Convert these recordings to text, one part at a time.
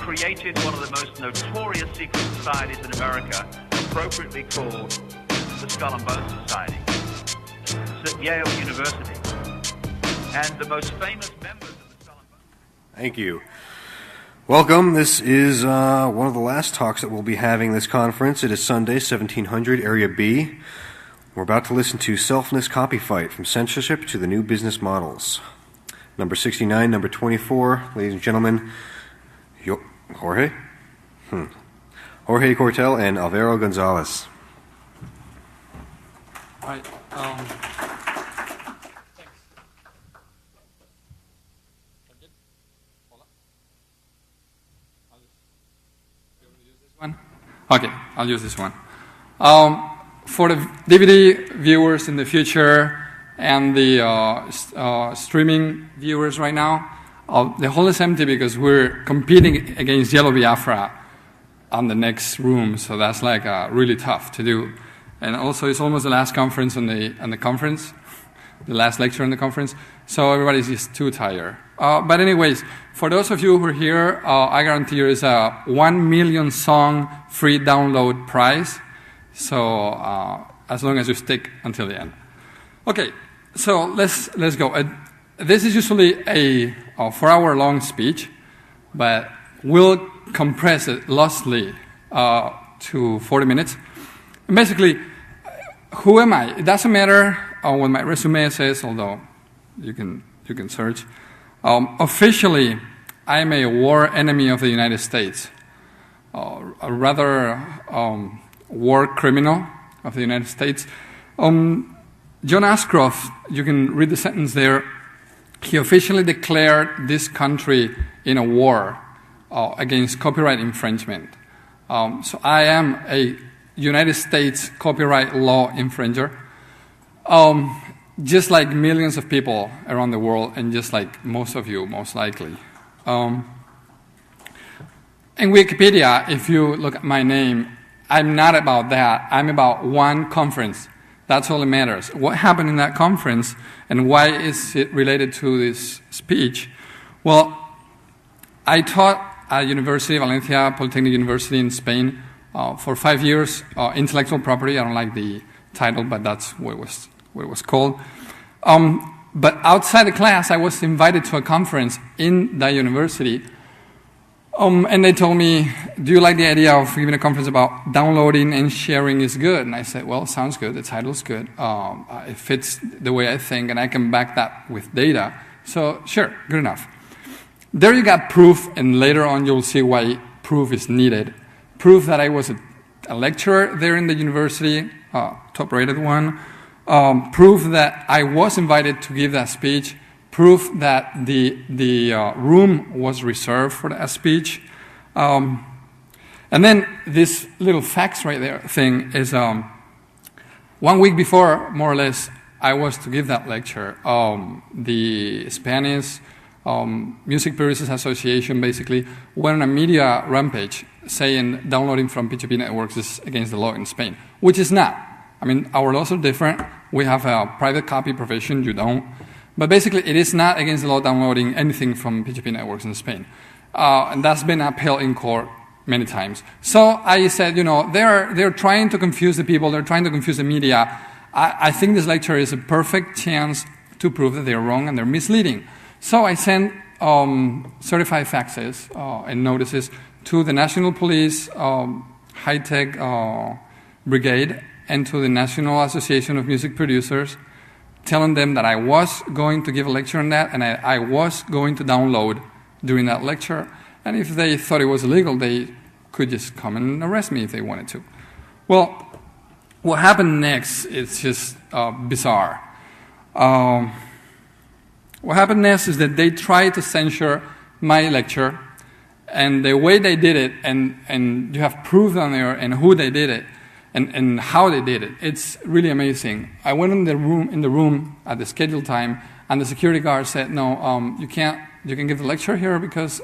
created one of the most notorious secret societies in America, appropriately called the Skull and Bones Society. It's at Yale University. And the most famous members of the Skull and Bones... Thank you. Welcome. This is one of the last talks that we'll be having this conference. It is Sunday, 1700, Area B. We're about to listen to Selfness Copyfight, From Censorship to the New Business Models. Number 69, number 24, ladies and gentlemen, Jorge? Jorge Cortell and Alvaro Gonzalez. All right. Okay, I'll use this one. For the DVD viewers in the future and the streaming viewers right now, the hall is empty because we're competing against Yellow Biafra on the next room, so that's like really tough to do. And also, it's almost the last conference on the conference, the last lecture on the conference, so everybody's just too tired. But anyways, for those of you who are here, I guarantee you is a 1 million song free download prize. So as long as you stick until the end. Okay, so let's go. This is usually a 4-hour-long speech, but we'll compress it loosely to 40 minutes. And basically, who am I? It doesn't matter what my resume says, although you can search. Officially, I'm a war enemy of the United States, a rather war criminal of the United States. John Ashcroft, you can read the sentence there, he officially declared this country in a war against copyright infringement. So I am a United States copyright law infringer, just like millions of people around the world, and just like most of you, most likely. In Wikipedia, if you look at my name, I'm not about that. I'm about one conference. That's all that matters. What happened in that conference, and why is it related to this speech? Well, I taught at University of Valencia, Polytechnic University in Spain, for 5 years, intellectual property. I don't like the title, but that's what it was called. But outside the class, I was invited to a conference in that university. And they told me, do you like the idea of giving a conference about downloading and sharing is good? And I said, well, sounds good. The title's good. It fits the way I think, and I can back that with data. So sure, good enough. There you got proof, and later on you'll see why proof is needed. Proof that I was a lecturer there in the university, top-rated one. Proof that I was invited to give that speech. Proof that the room was reserved for that speech. And then this little facts right there thing is 1 week before, more or less, I was to give that lecture. The Spanish Music Producers Association basically went on a media rampage saying downloading from P2P networks is against the law in Spain, which is not. I mean, our laws are different. We have a private copy provision, you don't. But basically, it is not against the law downloading anything from P2P networks in Spain. And that's been upheld in court many times. So I said, you know, they're trying to confuse the people. They're trying to confuse the media. I think this lecture is a perfect chance to prove that they're wrong and they're misleading. So I sent certified faxes and notices to the National Police High-Tech Brigade and to the National Association of Music Producers, telling them that I was going to give a lecture on that, and I was going to download during that lecture. And if they thought it was illegal, they could just come and arrest me if they wanted to. Well, what happened next is just bizarre. What happened next is that they tried to censor my lecture, and the way they did it, and you have proof on there and who they did it, and how they did it. It's really amazing. I went in the room at the scheduled time, and the security guard said, no, you can give the lecture here because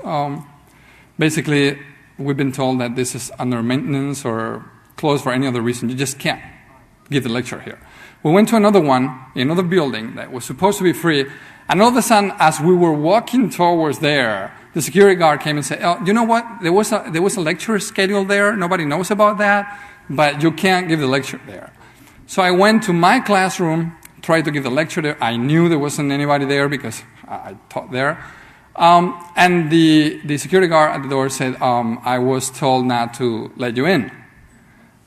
basically we've been told that this is under maintenance or closed for any other reason. You just can't give the lecture here. We went to another one, another building that was supposed to be free, and all of a sudden, as we were walking towards there, the security guard came and said, "Oh, you know what? There was a lecture scheduled there. Nobody knows about that, but you can't give the lecture there." So I went to my classroom, tried to give the lecture there. I knew there wasn't anybody there because I taught there. And the security guard at the door said, "I was told not to let you in."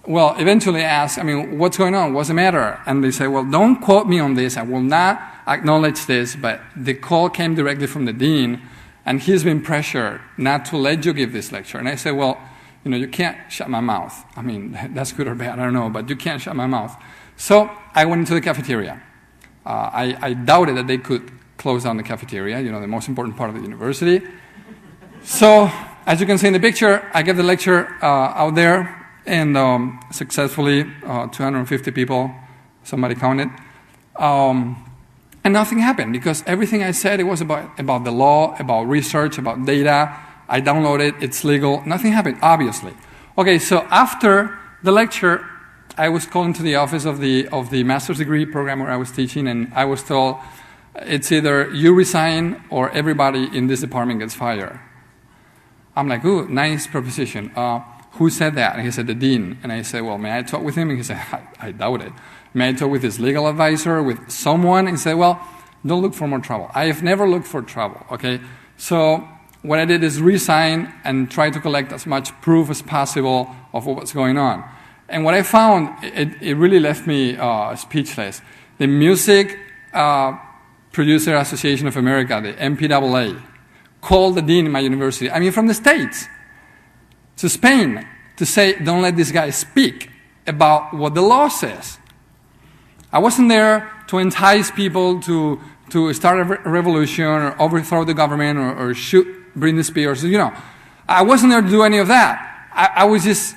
Well, eventually I asked, what's going on? What's the matter? And they said, "Well, don't quote me on this. I will not acknowledge this, but the call came directly from the dean, and he's been pressured not to let you give this lecture." And I said, "Well, you can't shut my mouth. That's good or bad, I don't know, but you can't shut my mouth." So I went into the cafeteria. I doubted that they could close down the cafeteria, the most important part of the university. So, as you can see in the picture, I gave the lecture out there, and successfully 250 people, somebody counted. And nothing happened, because everything I said, it was about the law, about research, about data. I downloaded, it's legal. Nothing happened, obviously. Okay, so after the lecture, I was called into the office of the master's degree program where I was teaching, and I was told, it's either you resign or everybody in this department gets fired. I'm like, ooh, nice proposition. Who said that? And he said, the dean. And I said, well, may I talk with him? And he said, I doubt it. May I talk with his legal advisor, with someone? And he said, well, don't look for more trouble. I have never looked for trouble, okay? So what I did is resign and try to collect as much proof as possible of what's going on. And what I found, it really left me speechless. The Music Producer Association of America, the MPAA, called the dean of my university, from the States, to Spain, to say, don't let this guy speak about what the law says. I wasn't there to entice people to start a revolution or overthrow the government or shoot Britney Spears. I wasn't there to do any of that. I was just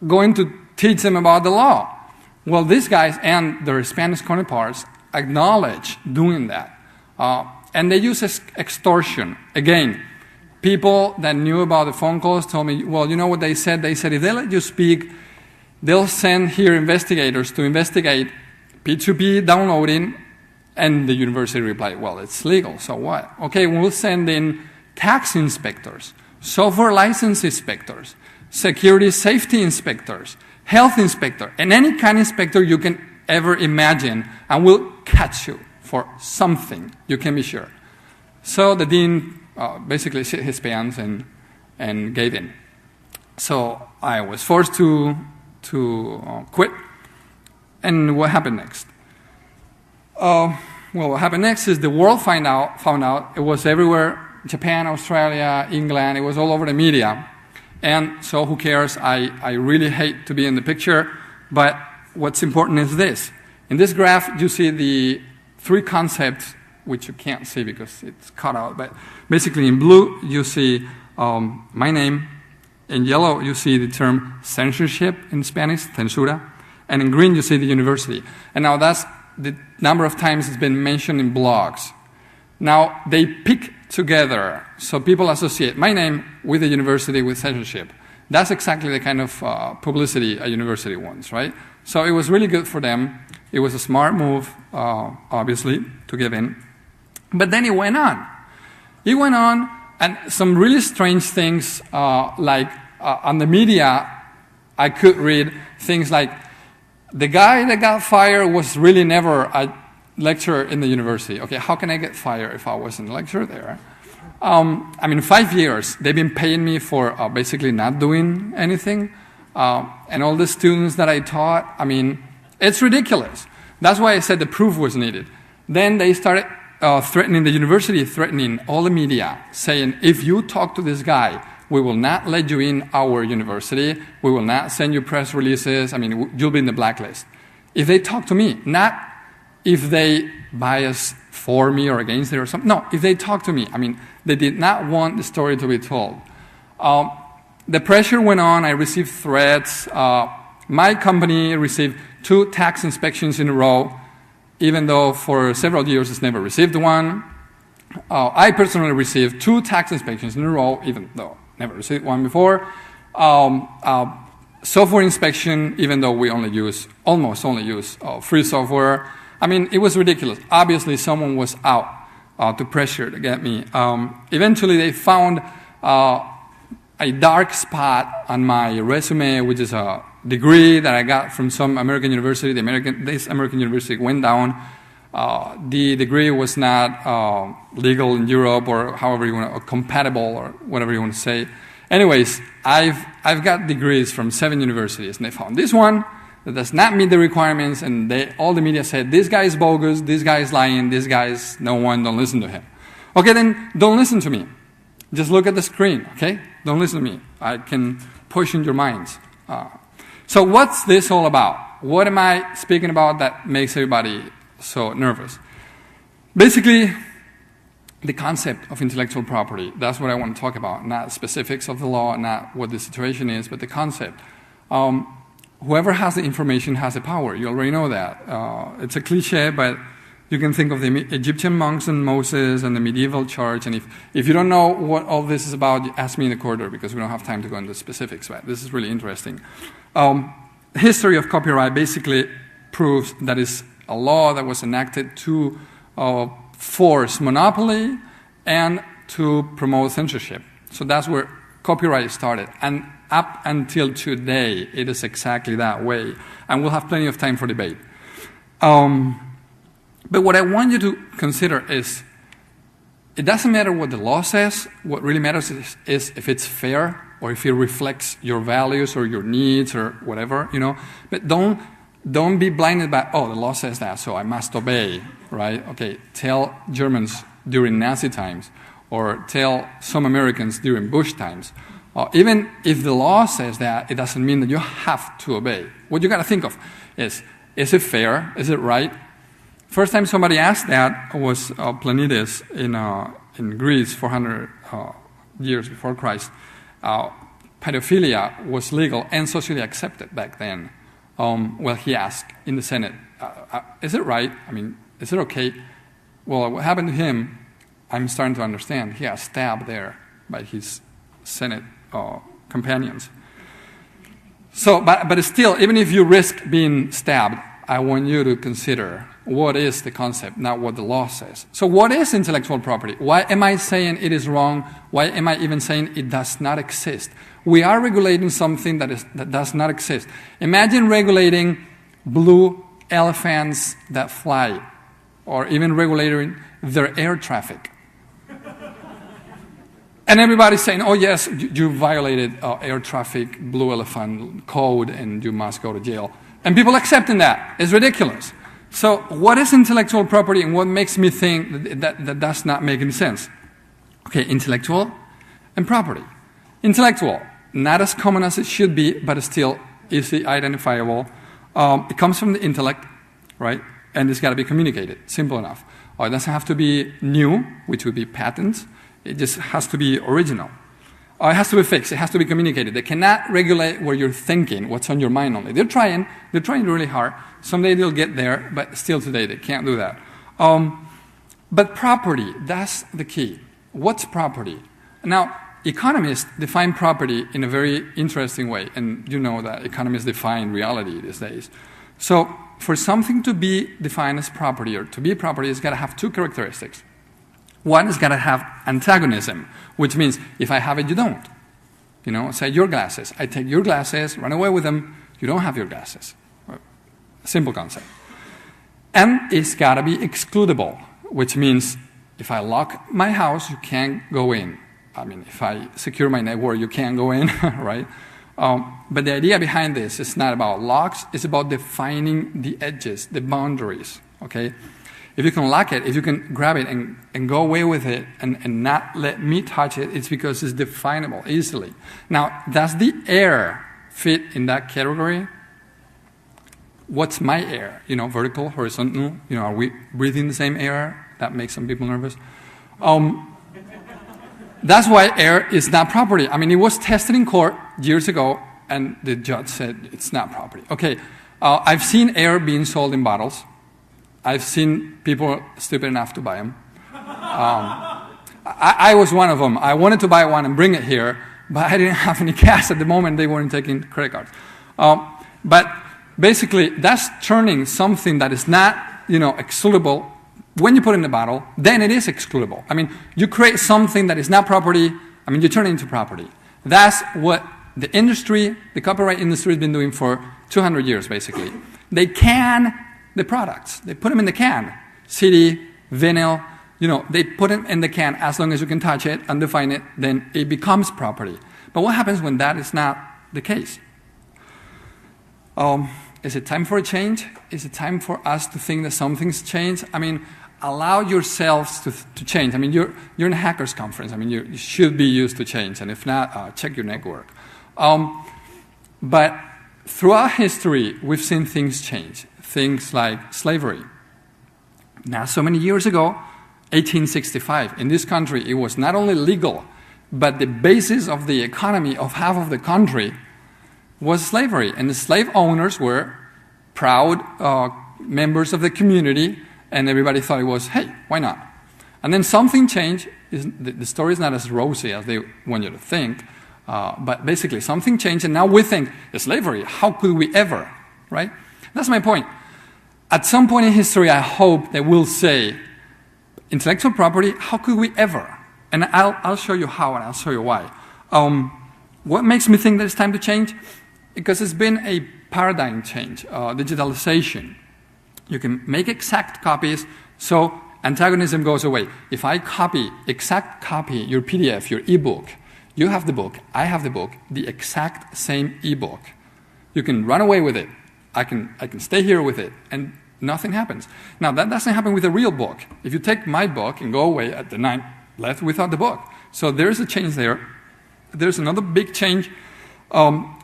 going to teach them about the law. Well, these guys and their Spanish counterparts acknowledge doing that. And they use extortion. Again, people that knew about the phone calls told me, well, you know what they said? They said if they let you speak, they'll send here investigators to investigate P2P downloading. And the university replied, well, it's legal, so what? Okay, we'll send in tax inspectors, software license inspectors, security safety inspectors, health inspector, and any kind of inspector you can ever imagine, and we'll catch you for something, you can be sure. So the dean basically shit his pants and gave in. So I was forced to quit. And what happened next? Well, what happened next is the world found out. It was everywhere, Japan, Australia, England, it was all over the media. And so who cares? I really hate to be in the picture, but what's important is this. In this graph, you see the three concepts, which you can't see because it's cut out, but basically in blue, you see my name. In yellow, you see the term censorship in Spanish, censura. And in green, you see the university. And now that's the number of times it's been mentioned in blogs. Now, they pick together, so people associate my name with the university, with censorship. That's exactly the kind of publicity a university wants, right? So it was really good for them. It was a smart move, obviously, to give in. But then it went on. It went on, and some really strange things, like on the media, I could read things like, the guy that got fired was really never a lecturer in the university. Okay, how can I get fired if I wasn't a lecturer there? 5 years, they've been paying me for basically not doing anything. And all the students that I taught, it's ridiculous. That's why I said the proof was needed. Then they started threatening the university, threatening all the media, saying, if you talk to this guy, we will not let you in our university. We will not send you press releases. You'll be in the blacklist. If they talk to me, not if they bias for me or against it or something. No, if they talk to me. They did not want the story to be told. The pressure went on. I received threats. My company received 2 tax inspections in a row, even though for several years it's never received one. I personally received 2 tax inspections in a row, even though never received one before. Software inspection, even though we almost only use free software. It was ridiculous. Obviously, someone was out to pressure to get me. Eventually, they found a dark spot on my resume, which is a degree that I got from some American university. This American university went down. The degree was not legal in Europe, or however you want to, or compatible, or whatever you want to say. Anyways, I've got degrees from 7 universities, and they found this one that does not meet the requirements, and all the media said, this guy is bogus, this guy is lying, this guy is no one, don't listen to him. Okay, then don't listen to me. Just look at the screen, okay? Don't listen to me. I can poison your minds. So what's this all about? What am I speaking about that makes everybody so nervous? Basically, the concept of intellectual property. That's what I want to talk about, not specifics of the law, not what the situation is, but the concept. Whoever has the information has the power. You already know that. It's a cliche, but you can think of the Egyptian monks and Moses and the medieval church. And if you don't know what all this is about, ask me in the corridor, because we don't have time to go into specifics. But this is really interesting. The history of copyright basically proves that it's a law that was enacted to force monopoly and to promote censorship. So that's where copyright started. And up until today, it is exactly that way. And we'll have plenty of time for debate. But what I want you to consider is, it doesn't matter what the law says. What really matters is if it's fair, or if it reflects your values or your needs or whatever, you know. But don't be blinded by, oh, the law says that, so I must obey, right? Okay, tell Germans during Nazi times, or tell some Americans during Bush times. Even if the law says that, it doesn't mean that you have to obey. What you got to think of is it fair? Is it right? First time somebody asked that was Planides in Greece, 400 years before Christ. Pedophilia was legal and socially accepted back then. Well, he asked in the Senate, is it right? I mean, is it okay? Well, what happened to him, I'm starting to understand. He got stabbed there by his Senate companions. So, but still, even if you risk being stabbed, I want you to consider what is the concept, not what the law says. So what is intellectual property? Why am I saying it is wrong? Why am I even saying it does not exist? We are regulating something that does not exist. Imagine regulating blue elephants that fly, or even regulating their air traffic. And everybody's saying, oh yes, you violated air traffic blue elephant code and you must go to jail. And people accepting that. It's ridiculous. So what is intellectual property, and what makes me think that does not make any sense? Okay, intellectual and property. Intellectual, not as common as it should be, but still easily identifiable. It comes from the intellect, right? And it's got to be communicated. Simple enough. It doesn't have to be new, which would be patents. It just has to be original. It has to be fixed. It has to be communicated. They cannot regulate where you're thinking, what's on your mind only. They're trying really hard. Someday they'll get there, but still today they can't do that. But property, that's the key. What's property? Now, economists define property in a very interesting way, and you know that economists define reality these days. So, for something to be defined as property, or to be property, it's got to have two characteristics. One is got to have antagonism, which means if I have it, you don't. You know, say your glasses. I take your glasses, run away with them, you don't have your glasses. Simple concept. And it's got to be excludable, which means if I lock my house, you can't go in. I mean, if I secure my network, you can't go in, right? But the idea behind this is not about locks, it's about defining the edges, the boundaries, okay? If you can lock it, if you can grab it and go away with it and not let me touch it, it's because it's definable easily. Now, does the air fit in that category? What's my air? You know, vertical, horizontal? You know, are we breathing the same air? That makes some people nervous. That's why air is not property. I mean, it was tested in court years ago, and the judge said it's not property. Okay, I've seen air being sold in bottles. I've seen people stupid enough to buy them. I was one of them. I wanted to buy one and bring it here, but I didn't have any cash at the moment. They weren't taking credit cards. But basically, that's turning something that is not, you know, excludable when you put it in the bottle, then it is excludable. I mean, you create something that is not property, I mean, you turn it into property. That's what the industry, the copyright industry has been doing for 200 years, basically. They can the products. They put them in the can. CD, vinyl, they put it in the can. As long as you can touch it, undefine it, then it becomes property. But what happens when that is not the case? Is it time for a change? Is it time for us to think that something's changed? I mean, allow yourselves to change. I mean, you're in a hackers conference. I mean, you should be used to change. And if not, check your network. But throughout history, we've seen things change. Things like slavery. Not so many years ago, 1865, in this country, it was not only legal, but the basis of the economy of half of the country was slavery. And the slave owners were proud members of the community, and everybody thought it was, hey, why not? And then something changed. The story is not as rosy as they want you to think, but basically something changed, and now we think, slavery, how could we ever, right? That's my point. At some point in history, I hope that we'll say, intellectual property, how could we ever? And I'll show you how, and I'll show you why. What makes me think that it's time to change? Because it's been a paradigm change, digitalization. You can make exact copies, so antagonism goes away. If I exact copy your PDF, your ebook, you have the book, I have the book, the exact same ebook. You can run away with it. I can stay here with it, and nothing happens. Now, that doesn't happen with a real book. If you take my book and go away at the night, left without the book. So there's a change there. There's another big change.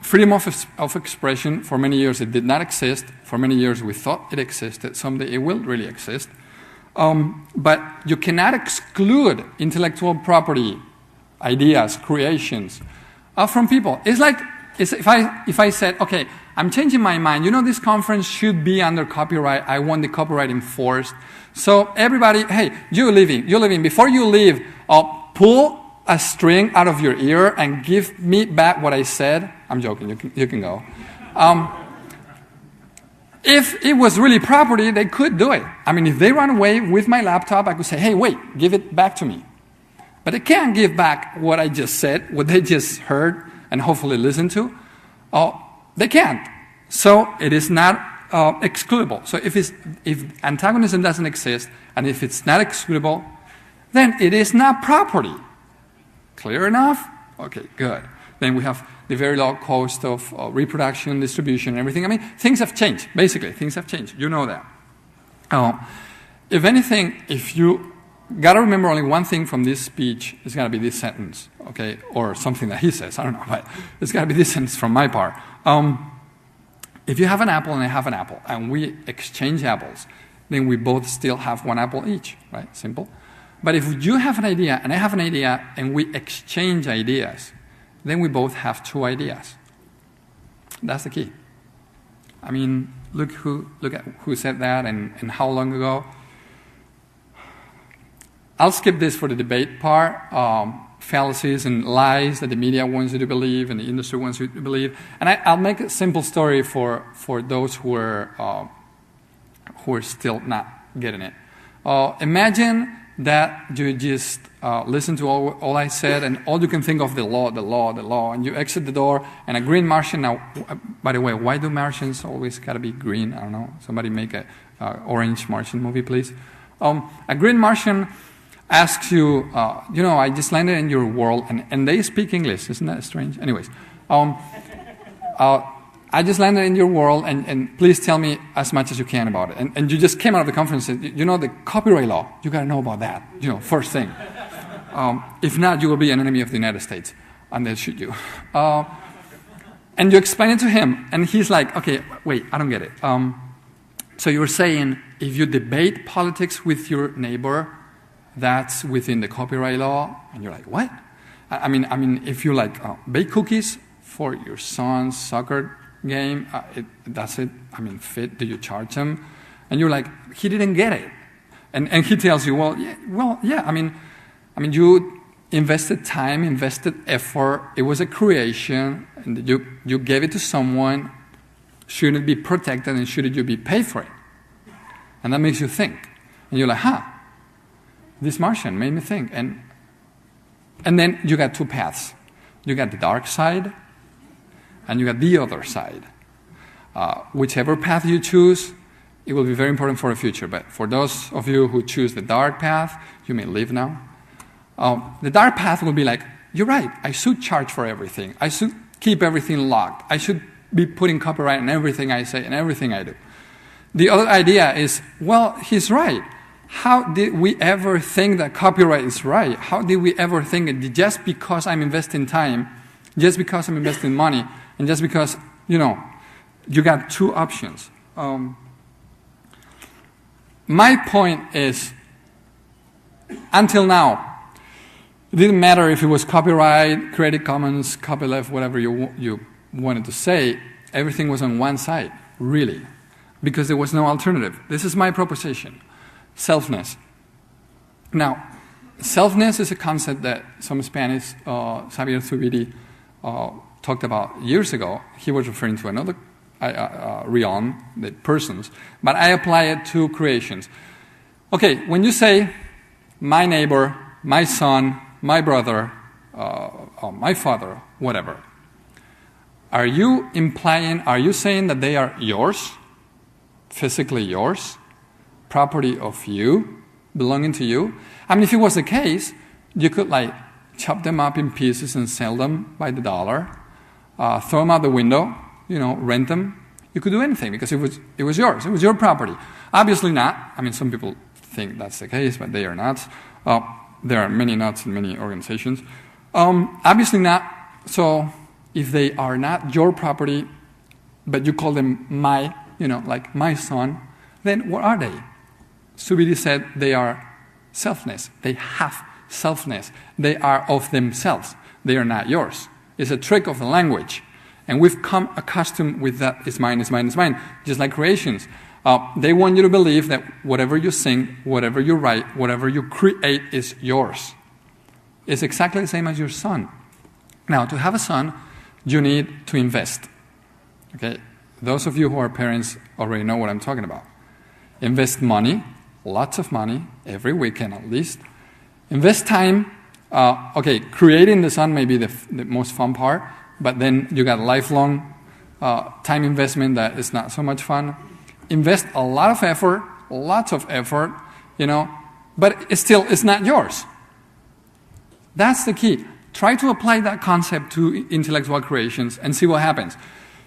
Freedom of expression, for many years it did not exist. For many years we thought it existed. Someday it will really exist. But you cannot exclude intellectual property, ideas, creations from people. It's like if I said, okay, I'm changing my mind. This conference should be under copyright. I want the copyright enforced. So everybody, hey, you're leaving. Before you leave, pull a string out of your ear and give me back what I said. I'm joking. You can go. If it was really property, they could do it. I mean, if they run away with my laptop, I could say, hey, wait, give it back to me. But they can't give back what I just said, what they just heard and hopefully listened to. They can't. So it is not excludable. So if antagonism doesn't exist and if it's not excludable, then it is not property. Clear enough? Okay, good. Then we have the very low cost of reproduction, distribution, and everything. I mean, things have changed. Basically, things have changed. You know that. If anything, if you got to remember only one thing from this speech, it's got to be this sentence, okay? Or something that he says, I don't know, but it's got to be this sentence from my part. If you have an apple and I have an apple, and we exchange apples, then we both still have one apple each, right? Simple. But if you have an idea and I have an idea and we exchange ideas, then we both have two ideas. That's the key. I mean, look at who said that and how long ago. I'll skip this for the debate part. Fallacies and lies that the media wants you to believe and the industry wants you to believe. And I'll make a simple story for those who are still not getting it. Imagine that you just listen to all I said and all you can think of the law, and you exit the door and a green Martian. Now, by the way, why do Martians always got to be green? I don't know. Somebody make a orange Martian movie, please. A green Martian asks you, I just landed in your world, and they speak English. Isn't that strange? Anyways, I just landed in your world, and please tell me as much as you can about it. And you just came out of the conference and said, the copyright law, you got to know about that, first thing. If not, you will be an enemy of the United States, and they'll shoot you. And you explain it to him, and he's like, okay, wait, I don't get it. So you're saying if you debate politics with your neighbor, that's within the copyright law? And you're like, what? I mean, if you bake cookies for your son's soccer game, that's it. I mean, fit. Do you charge him? And you're like, he didn't get it, and he tells you, well, yeah. I mean, you invested time, invested effort. It was a creation, and you gave it to someone. Shouldn't it be protected, and shouldn't you be paid for it? And that makes you think, And you're like, this Martian made me think. And then you got two paths. You got the dark side, and you got the other side. Whichever path you choose, it will be very important for the future. But for those of you who choose the dark path, you may leave now. The dark path will be like, you're right, I should charge for everything. I should keep everything locked. I should be putting copyright on everything I say and everything I do. The other idea is, well, he's right. How did we ever think that copyright is right? How did we ever think that just because I'm investing time, just because I'm investing money, and just because, you got two options. My point is, until now, it didn't matter if it was copyright, Creative Commons, copyleft, whatever you wanted to say, everything was on one side, really, because there was no alternative. This is my proposition, selfness. Now, selfness is a concept that some Spanish, Xavier Zubiri, talked about years ago. He was referring to another realm, the persons, but I apply it to creations. Okay, when you say my neighbor, my son, my brother, my father, whatever, are you saying that they are yours, physically yours, property of you, belonging to you? I mean, if it was the case, you could chop them up in pieces and sell them by the dollar, throw them out the window, rent them. You could do anything because it was yours. It was your property. Obviously not. I mean, some people think that's the case, but they are not. There are many nuts in many organizations. Obviously not. So if they are not your property, but you call them my, like my son, then what are they? Zubiri said they are selfness. They have selfness. They are of themselves. They are not yours. It's a trick of the language. And we've come accustomed with that, it's mine, it's mine, it's mine, just like creations. They want you to believe that whatever you sing, whatever you write, whatever you create is yours. It's exactly the same as your son. Now, to have a son, you need to invest. Okay? Those of you who are parents already know what I'm talking about. Invest money, lots of money, every weekend at least. Invest time. Creating the son may be the most fun part, but then you got lifelong time investment that is not so much fun. Invest a lot of effort, lots of effort, but it's not yours. That's the key. Try to apply that concept to intellectual creations and see what happens.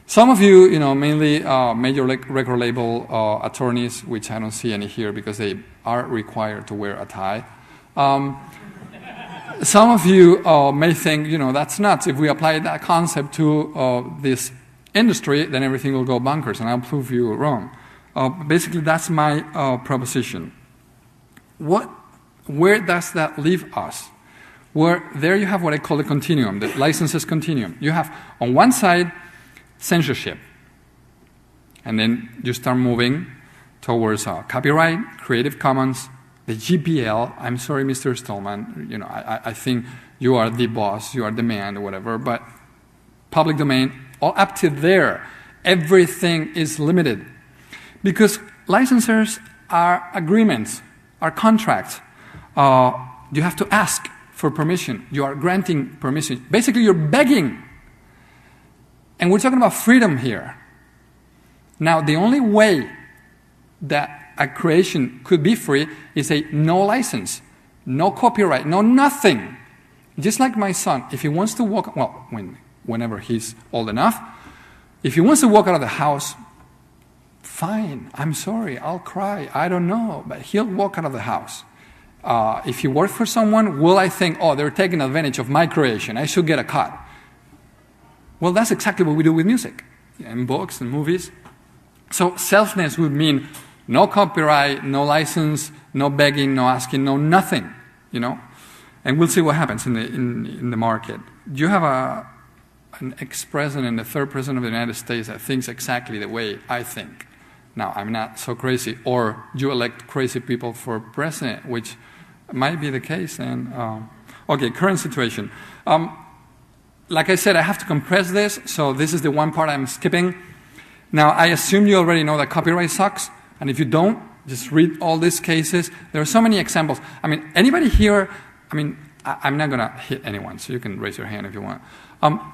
Some of you, mainly major record label attorneys, which I don't see any here because they are required to wear a tie. Some of you may think, that's nuts. If we apply that concept to this industry, then everything will go bonkers, and I'll prove you wrong. Basically, that's my proposition. Where does that leave us? There you have what I call the continuum, the licenses continuum. You have, on one side, censorship. And then you start moving towards copyright, Creative Commons, the GPL. I'm sorry, Mr. Stallman. I think you are the boss, you are the man, or whatever. But public domain, all up to there, everything is limited. Because licensors are agreements, are contracts. You have to ask for permission. You are granting permission. Basically, you're begging. And we're talking about freedom here. Now, the only way that a creation could be free is a no license, no copyright, no nothing. Just like my son, if he wants to walk, whenever he's old enough, if he wants to walk out of the house, fine, I'm sorry, I'll cry, I don't know, but he'll walk out of the house. If he works for someone, will I think, they're taking advantage of my creation, I should get a cut? Well, that's exactly what we do with music, in books and movies. So selfness would mean no copyright, no license, no begging, no asking, no nothing, And we'll see what happens in the market. You have an ex-president, the third president of the United States that thinks exactly the way I think. Now, I'm not so crazy. Or you elect crazy people for president, which might be the case. And current situation. Like I said, I have to compress this, so this is the one part I'm skipping. Now, I assume you already know that copyright sucks, and if you don't, just read all these cases. There are so many examples. I mean, anybody here, I'm not going to hit anyone, so you can raise your hand if you want.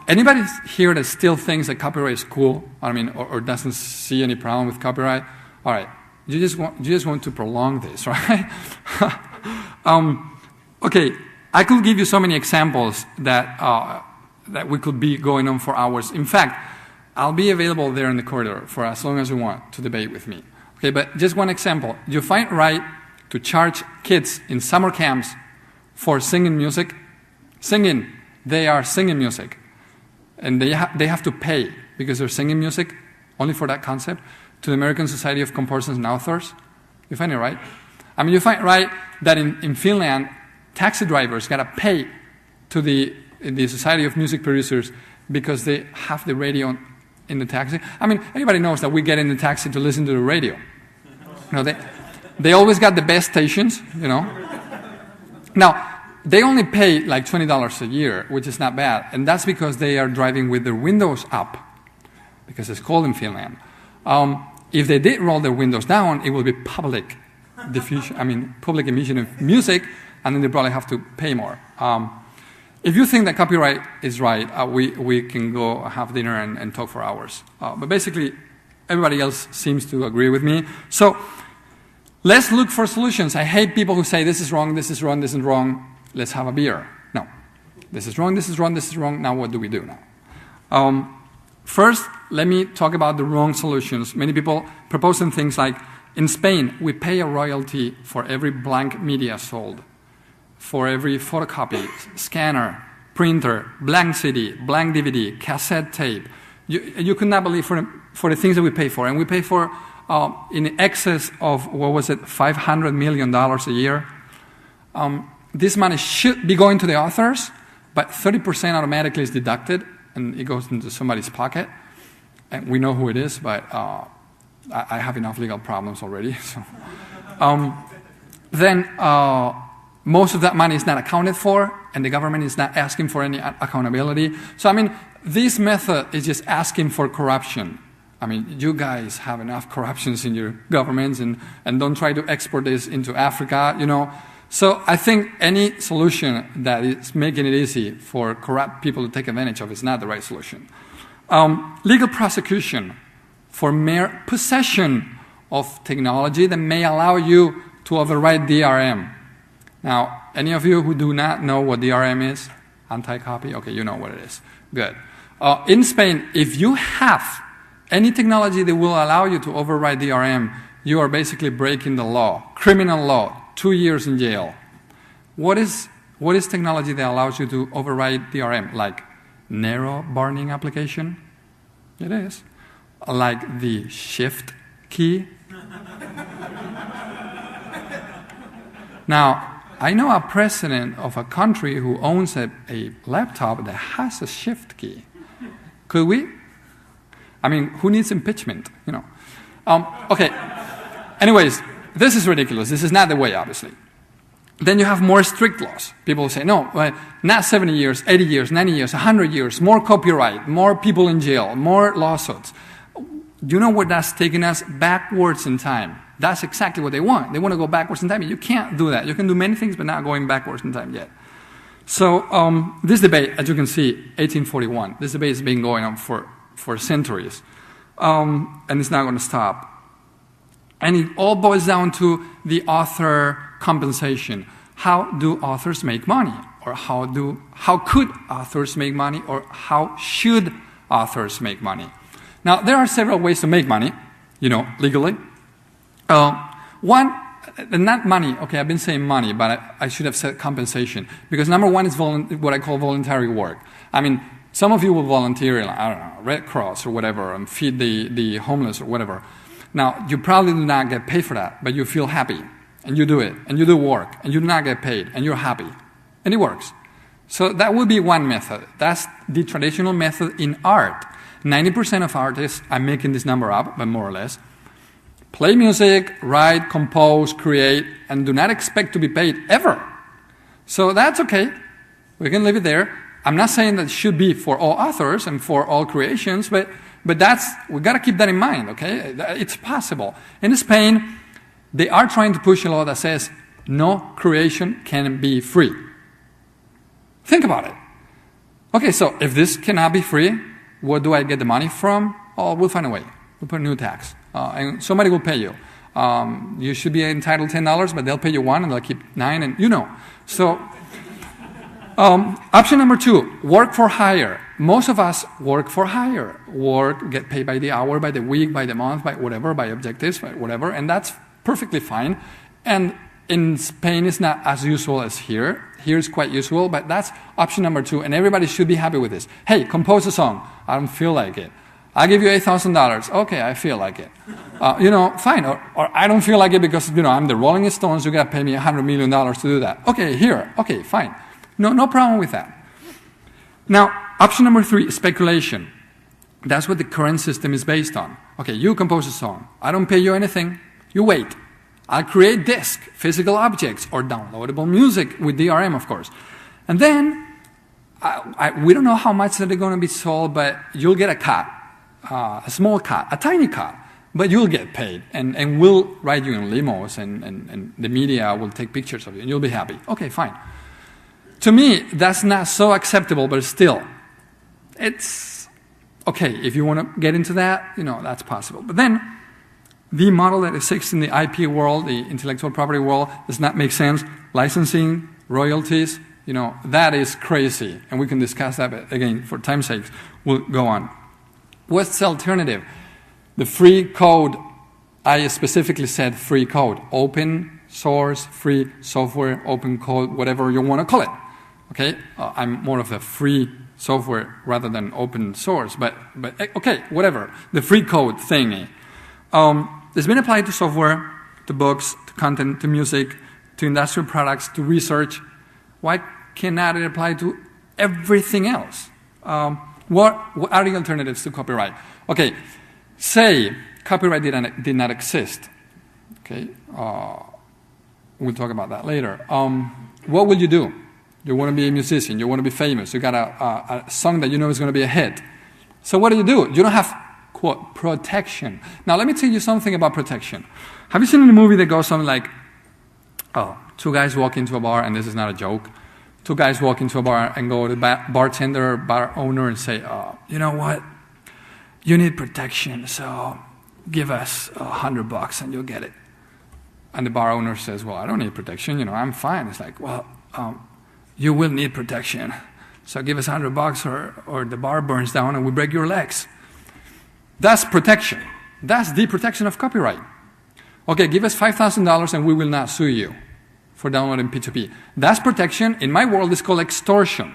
Anybody here that still thinks that copyright is cool, or doesn't see any problem with copyright? All right, you just want to prolong this, right? Okay, I could give you so many examples that we could be going on for hours. In fact, I'll be available there in the corridor for as long as you want to debate with me. Okay, but just one example. You find right to charge kids in summer camps for singing music? Singing. They are singing music. And they have to pay because they're singing music, only for that concept, to the American Society of Composers and Authors. You find it right? You find right that in Finland, taxi drivers got to pay to the Society of Music Producers because they have the radio in the taxi. Everybody knows that we get in the taxi to listen to the radio. They always got the best stations, Now, they only pay like $20 a year, which is not bad. And that's because they are driving with their windows up, because it's cold in Finland. If they did roll their windows down, it would be public diffusion, public emission of music, and then they probably have to pay more. If you think that copyright is right, we can go have dinner and talk for hours. But basically, everybody else seems to agree with me. So let's look for solutions. I hate people who say this is wrong, this is wrong, this is wrong. Let's have a beer. No. This is wrong, this is wrong, this is wrong. Now what do we do now? First, let me talk about the wrong solutions. Many people proposing things like, in Spain, we pay a royalty for every blank media sold, for every photocopy, scanner, printer, blank CD, blank DVD, cassette tape. You could not believe for the things that we pay for. And we pay for in excess of, $500 million a year. This money should be going to the authors, but 30% automatically is deducted, and it goes into somebody's pocket. And we know who it is, but I have enough legal problems already. So. Then most of that money is not accounted for, and the government is not asking for any accountability. So, this method is just asking for corruption. You guys have enough corruptions in your governments, and don't try to export this into Africa, So I think any solution that is making it easy for corrupt people to take advantage of is not the right solution. Legal prosecution for mere possession of technology that may allow you to override DRM. Now, any of you who do not know what DRM is? Anti-copy? Okay, you know what it is. Good. In Spain, if you have any technology that will allow you to override DRM, you are basically breaking the law, criminal law, 2 years in jail. What is technology that allows you to override DRM? Like narrow burning application? It is. Like the shift key? Now, I know a president of a country who owns a laptop that has a shift key. Could we? Who needs impeachment? Okay. Anyways, this is ridiculous. This is not the way, obviously. Then you have more strict laws. People say, no, not 70 years, 80 years, 90 years, 100 years, more copyright, more people in jail, more lawsuits. You know where that's taking us? Backwards in time. That's exactly what they want. They want to go backwards in time. You can't do that. You can do many things, but not going backwards in time yet. So this debate, as you can see, 1841, this debate has been going on for centuries. And it's not going to stop. And it all boils down to the author compensation. How do authors make money? Or how could authors make money? Or how should authors make money? Now, there are several ways to make money, legally. One, not money. Okay, I've been saying money, but I should have said compensation. Because number one is what I call voluntary work. Some of you will volunteer, I don't know, Red Cross or whatever, and feed the homeless or whatever. Now, you probably do not get paid for that, but you feel happy, and you do it, and you do work, and you do not get paid, and you're happy, and it works. So that would be one method. That's the traditional method in art. 90% of artists, I'm making this number up, but more or less, play music, write, compose, create, and do not expect to be paid ever. So that's okay. We can leave it there. I'm not saying that it should be for all authors and for all creations, but we got to keep that in mind, okay? It's possible. In Spain, They are trying to push a law that says no creation can be free. Think about it. Okay, so if this cannot be free, where do I get the money from? Oh, we'll find a way. We'll put a new tax. And somebody will pay you. You should be entitled $10, but they'll pay you $1 and they'll keep $9, and you know. So, option number 2, work for hire. Most of us work for hire. Get paid by the hour, by the week, by the month, by whatever, by objectives, by whatever, and that's perfectly fine. And in Spain, it's not as usual as here. Here it's quite usual, but that's option number 2, and everybody should be happy with this. Hey, compose a song. I don't feel like it. I give you $8,000. Okay, I feel like it. Fine. Or I don't feel like it because, I'm the Rolling Stones. You got to pay me $100 million to do that. Okay, here. Okay, fine. No problem with that. Now, option number 3, speculation. That's what the current system is based on. Okay, you compose a song. I don't pay you anything. You wait. I'll create disk, physical objects, or downloadable music with DRM, of course. And then, we don't know how much they're going to be sold, but you'll get a cut. A small cut, a tiny cut, but you'll get paid, and we'll ride you in limos, and the media will take pictures of you, and you'll be happy. Okay, fine. To me, that's not so acceptable, but still, it's okay. If you want to get into that, that's possible. But then, the model that exists in the IP world, the intellectual property world, does not make sense. Licensing, royalties, that is crazy, and we can discuss that, but again, for time's sake, we'll go on. What's the alternative? The free code, I specifically said free code. Open source, free software, open code, whatever you want to call it. Okay? I'm more of a free software rather than open source, but okay, whatever. The free code thingy. It's been applied to software, to books, to content, to music, to industrial products, to research. Why cannot it apply to everything else? What are the alternatives to copyright? Okay, say copyright did not exist. Okay, we'll talk about that later. What will you do? You want to be a musician. You want to be famous. You got a song that you know is going to be a hit. So what do? You don't have, quote, protection. Now let me tell you something about protection. Have you seen a movie that goes something like, two guys walk into a bar, and this is not a joke. Two guys walk into a bar and go to the bartender, bar owner, and say, you know what? You need protection, so give us $100 and you'll get it. And the bar owner says, well, I don't need protection, I'm fine. It's like, well, you will need protection. So give us $100 or the bar burns down and we break your legs. That's protection. That's the protection of copyright. Okay, give us $5,000 and we will not sue you for downloading P2P. That's protection. In my world, it's called extortion.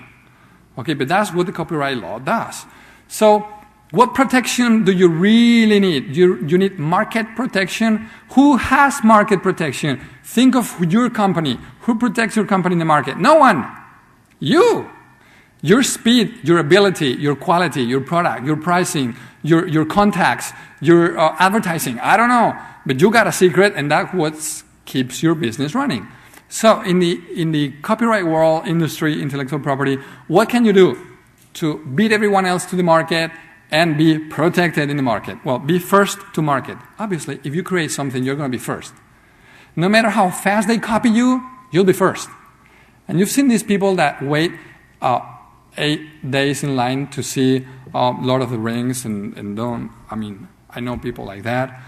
Okay, but that's what the copyright law does. So what protection do you really need? You need market protection. Who has market protection? Think of your company. Who protects your company in the market? No one. You. Your speed, your ability, your quality, your product, your pricing, your contacts, your advertising. I don't know. But you got a secret, and that's what keeps your business running. So in the copyright world, industry, intellectual property, what can you do to beat everyone else to the market and be protected in the market? Well, be first to market. Obviously, if you create something, you're going to be first. No matter how fast they copy you, you'll be first. And you've seen these people that wait 8 days in line to see Lord of the Rings and don't. I know people like that.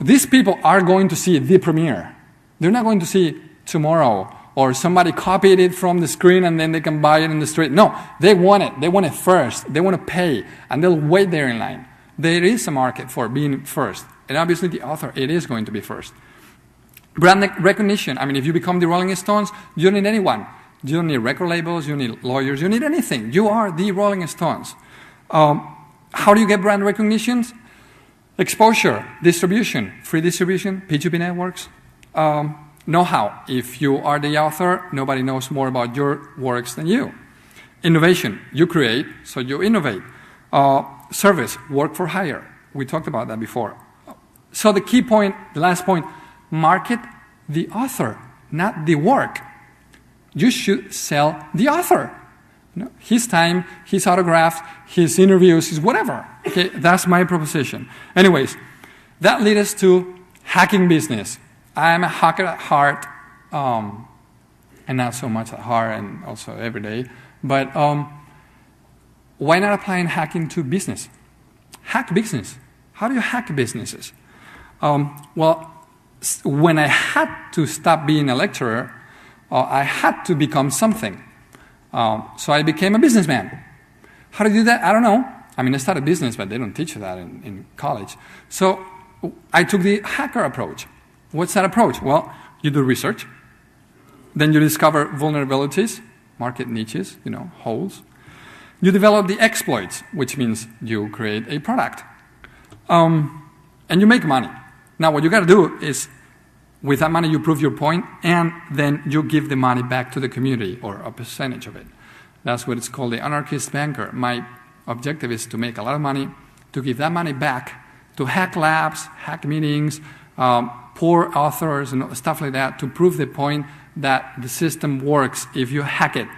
These people are going to see the premiere. They're not going to see tomorrow or somebody copied it from the screen and then they can buy it in the street. No, they want it. They want it first. They want to pay, and they'll wait there in line. There is a market for being first. And obviously the author, it is going to be first. Brand recognition. If you become the Rolling Stones, you don't need anyone. You don't need record labels. You don't need lawyers. You don't need anything. You are the Rolling Stones. How do you get brand recognition? Exposure, distribution, free distribution, P2P networks. Know-how. If you are the author, nobody knows more about your works than you. Innovation. You create, so you innovate. Service, work for hire. We talked about that before. So the key point, the last point, market the author, not the work. You should sell the author. His time, his autographs, his interviews, his whatever. Okay, that's my proposition. Anyways, that leads us to hacking business. I'm a hacker at heart, and not so much at heart and also every day. But why not applying hacking to business? Hack business. How do you hack businesses? Well, when I had to stop being a lecturer, I had to become something. So I became a businessman. How to do that? I don't know. I mean, I started business, but they don't teach you that in college. So I took the hacker approach. What's that approach? Well, you do research. Then you discover vulnerabilities, market niches, holes. You develop the exploits, which means you create a product. And you make money. Now, what you got to do is, with that money, you prove your point, and then you give the money back to the community, or a percentage of it. That's what it's called, the anarchist banker. My objective is to make a lot of money, to give that money back, to hack labs, hack meetings, poor authors, and stuff like that, to prove the point that the system works if you hack it.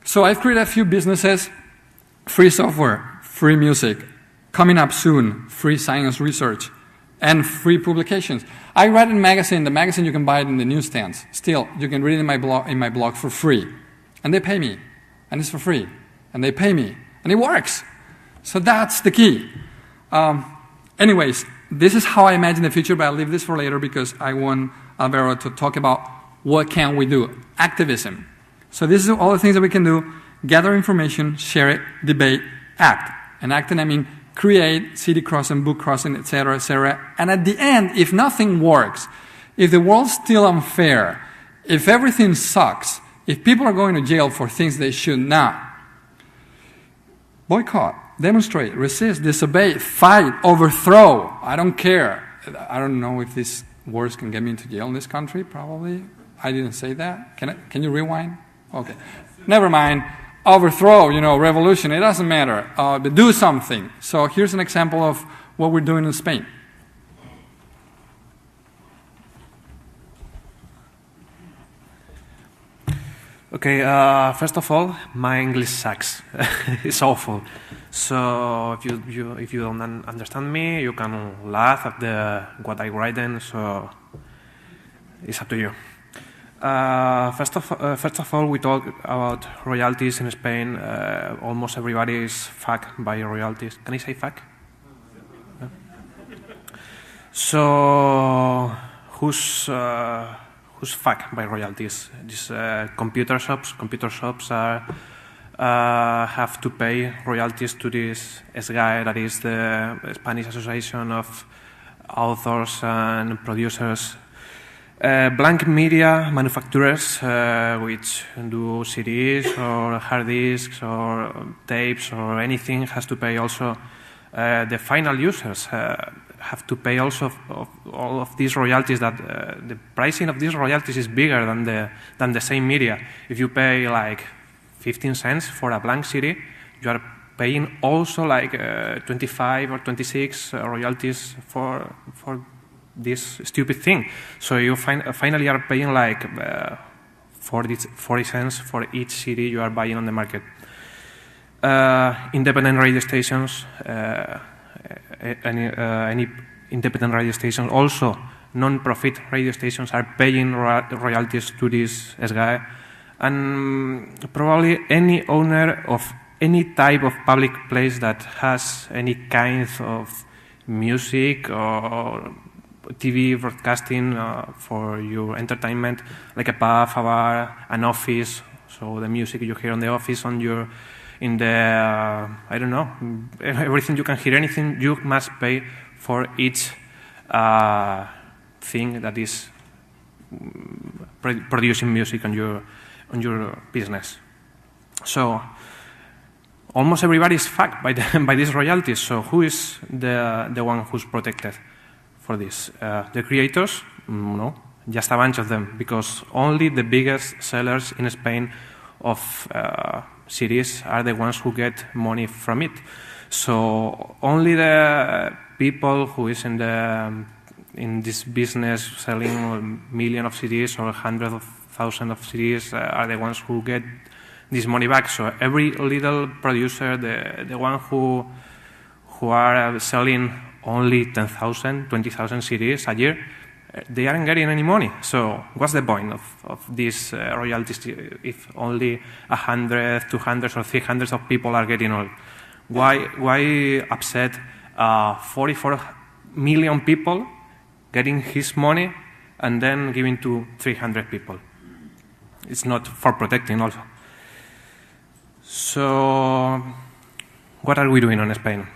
So I've created a few businesses: free software, free music, coming up soon, free science research, and free publications. I write in a magazine. The magazine, you can buy it in the newsstands. Still, you can read it in my blog for free. And they pay me. And it's for free. And they pay me. And it works. So that's the key. Anyways, this is how I imagine the future, but I'll leave this for later because I want Alvaro to talk about what can we do. Activism. So this is all the things that we can do: gather information, share it, debate, act. And acting, I mean create, city crossing, book crossing, etc., etc. And at the end, if nothing works, if the world's still unfair, if everything sucks, if people are going to jail for things they should not, boycott, demonstrate, resist, disobey, fight, overthrow. I don't care. I don't know if these words can get me into jail in this country, probably. I didn't say that. Can you rewind? Okay. Never mind. Overthrow, revolution, it doesn't matter. But do something. So here's an example of what we're doing in Spain. Okay, first of all, my English sucks. It's awful. So if you don't understand me, you can laugh at what I write in. So it's up to you. First of all, we talk about royalties in Spain. Almost everybody is fucked by royalties. Can I say fuck? No? So who's fucked by royalties? These computer shops. Computer shops have to pay royalties to this SGAE, that is the Spanish Association of Authors and Producers. Blank media manufacturers, which do CDs or hard disks or tapes or anything, has to pay also. The final users have to pay also all of these royalties. That the pricing of these royalties is bigger than the same media. If you pay like 15 cents for a blank CD, you are paying also like 25 or 26 royalties for this stupid thing. So you finally are paying like 40 cents for each CD you are buying on the market. Independent radio stations, any independent radio stations, also non-profit radio stations, are paying royalties to this SGAE. And probably any owner of any type of public place that has any kind of music or TV broadcasting for your entertainment, like a pub, a bar, an office. So the music you hear on the office, in the I don't know, everything you can hear, anything, you must pay for each thing that is producing music on your business. So almost everybody is fucked by these royalties. So who is the one who's protected for this? The creators? No, just a bunch of them, because only the biggest sellers in Spain of CDs are the ones who get money from it. So only the people who is in this business selling millions of CDs or hundreds of thousands of CDs are the ones who get this money back. So every little producer, the one who are selling only 10,000, 20,000 CDs a year, they aren't getting any money. So what's the point of these royalties if only 100, 200, or 300 of people are getting all? Why upset 44 million people getting his money and then giving to 300 people? It's not for protecting also. So what are we doing in Spain?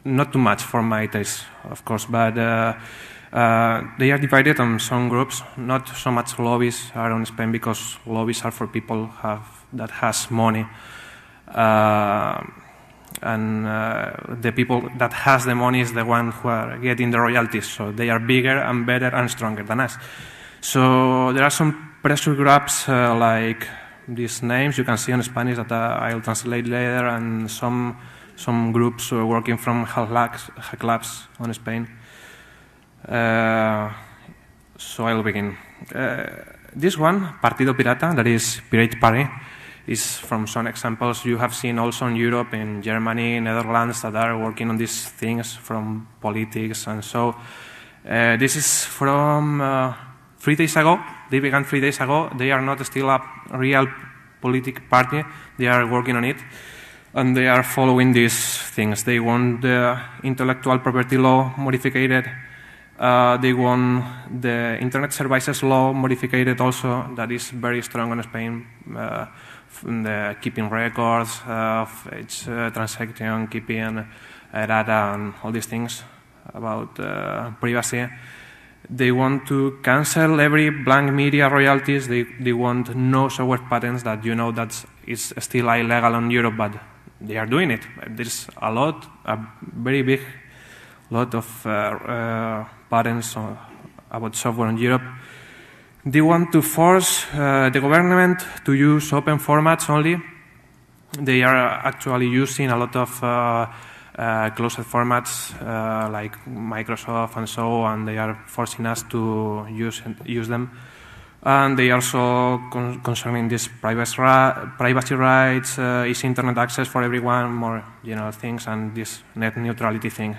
Not too much for my taste, of course, but they are divided on some groups. Not so much lobbies are in Spain because lobbies are for people that has money. And the people that has the money is the one who are getting the royalties, so they are bigger and better and stronger than us. So there are some pressure groups like these names you can see in Spanish that I'll translate later, and some groups working from hack labs on Spain. So I'll begin. This one, Partido Pirata, that is Pirate Party, is from some examples you have seen also in Europe, in Germany, Netherlands, that are working on these things from politics. And so this is from 3 days ago. They began 3 days ago. They are not still a real political party. They are working on it. And they are following these things. They want the intellectual property law modified. They want the internet services law modified also. That is very strong in Spain. The keeping records of each transaction, keeping data, and all these things about privacy. They want to cancel every blank media royalties. They want no software patents, that you know that is still illegal in Europe, but they are doing it. There's a very big lot of patents about software in Europe. They want to force the government to use open formats only. They are actually using a lot of closed formats like Microsoft and so on. They are forcing us to use them. And they also concerning this privacy rights, easy internet access for everyone, more general things, and this net neutrality thing,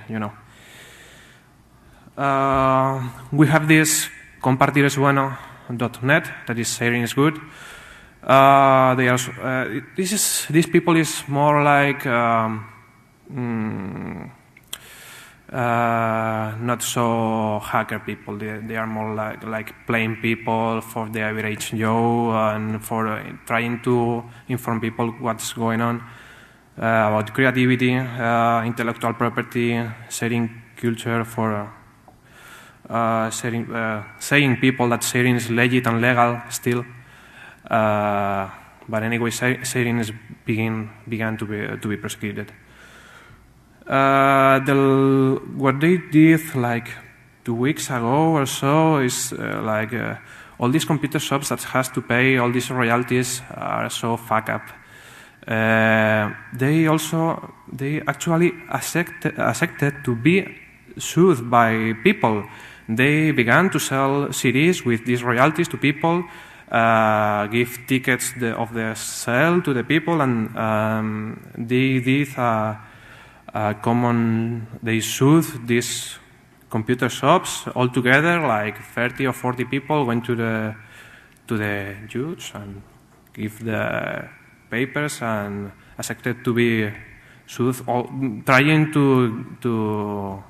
We have this compartiresbueno.net, that is sharing is good. They also, these people is more like not so hacker people. They are more like plain people for the average Joe, and for trying to inform people what's going on about creativity, intellectual property, sharing culture, for saying people that sharing is legit and legal still. But anyway, sharing is began to be prosecuted. What they did like 2 weeks ago or so is all these computer shops that has to pay all these royalties are so fuck up. They actually accepted to be sued by people. They began to sell CDs with these royalties to people, give tickets of the sale to the people, and they did they sued these computer shops all together, like 30 or 40 people went to the judge and give the papers and accepted to be sued, trying to